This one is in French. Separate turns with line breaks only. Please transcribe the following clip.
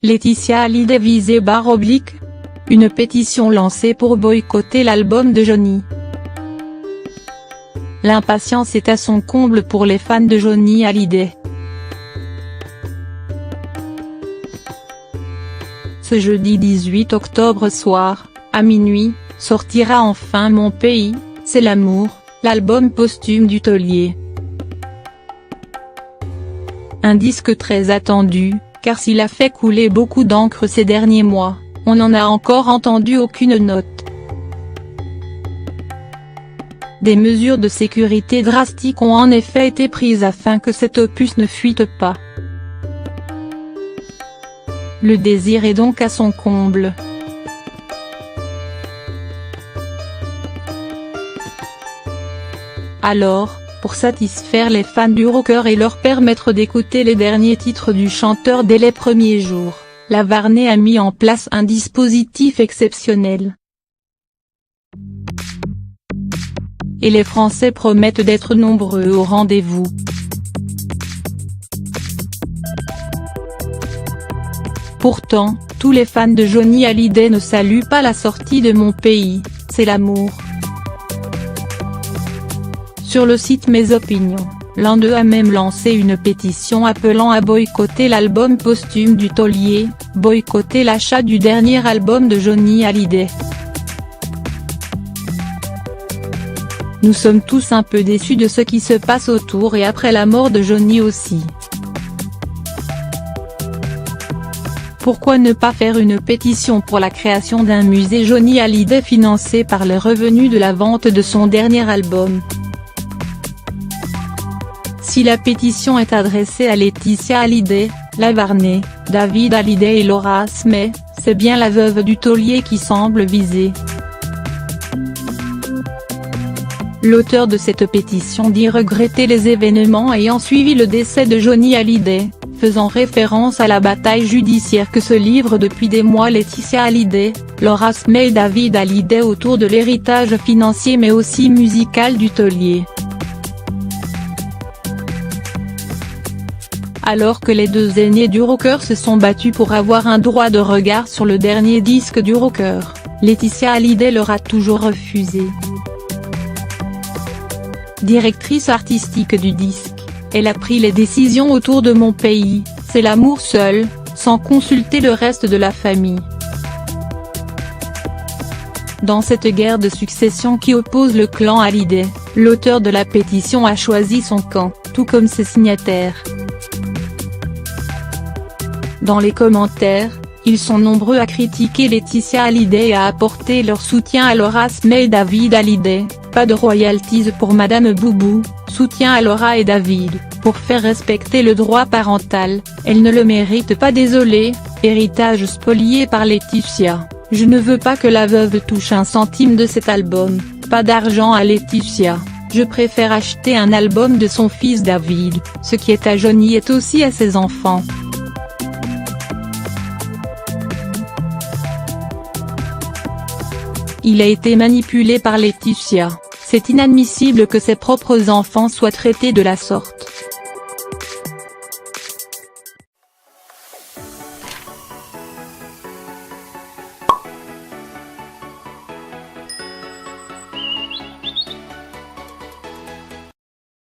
Laetitia Hallyday visée /. Une pétition lancée pour boycotter l'album de Johnny. L'impatience est à son comble pour les fans de Johnny Hallyday. Ce jeudi 18 octobre soir, à minuit, sortira enfin Mon pays, c'est l'amour, l'album posthume du taulier. Un disque très attendu, car s'il a fait couler beaucoup d'encre ces derniers mois, on n'en a encore entendu aucune note. Des mesures de sécurité drastiques ont en effet été prises afin que cet opus ne fuite pas. Le désir est donc à son comble. Alors, pour satisfaire les fans du rocker et leur permettre d'écouter les derniers titres du chanteur dès les premiers jours, la Varney a mis en place un dispositif exceptionnel. Et les Français promettent d'être nombreux au rendez-vous. Pourtant, tous les fans de Johnny Hallyday ne saluent pas la sortie de Mon pays, c'est l'amour. Sur le site Mes Opinions, l'un d'eux a même lancé une pétition appelant à boycotter l'album posthume du taulier, boycotter l'achat du dernier album de Johnny Hallyday. Nous sommes tous un peu déçus de ce qui se passe autour et après la mort de Johnny aussi. Pourquoi ne pas faire une pétition pour la création d'un musée Johnny Hallyday financé par les revenus de la vente de son dernier album? Si la pétition est adressée à Laetitia Hallyday, la Varney, David Hallyday et Laura Asmey, c'est bien la veuve du taulier qui semble visée. L'auteur de cette pétition dit regretter les événements ayant suivi le décès de Johnny Hallyday, faisant référence à la bataille judiciaire que se livrent depuis des mois Laetitia Hallyday, Laura Asmey et David Hallyday autour de l'héritage financier mais aussi musical du taulier. Alors que les deux aînés du rocker se sont battus pour avoir un droit de regard sur le dernier disque du rocker, Laetitia Hallyday leur a toujours refusé. Directrice artistique du disque, elle a pris les décisions autour de Mon pays, c'est l'amour seul, sans consulter le reste de la famille. Dans cette guerre de succession qui oppose le clan Hallyday, l'auteur de la pétition a choisi son camp, tout comme ses signataires. Dans les commentaires, ils sont nombreux à critiquer Laetitia Hallyday et à apporter leur soutien à Laura Asmey et David Hallyday. Pas de royalties pour Madame Boubou, soutien à Laura et David, pour faire respecter le droit parental, elle ne le mérite pas désolé, héritage spolié par Laetitia, je ne veux pas que la veuve touche un centime de cet album, pas d'argent à Laetitia, je préfère acheter un album de son fils David, ce qui est à Johnny est aussi à ses enfants. Il a été manipulé par Laetitia, c'est inadmissible que ses propres enfants soient traités de la sorte.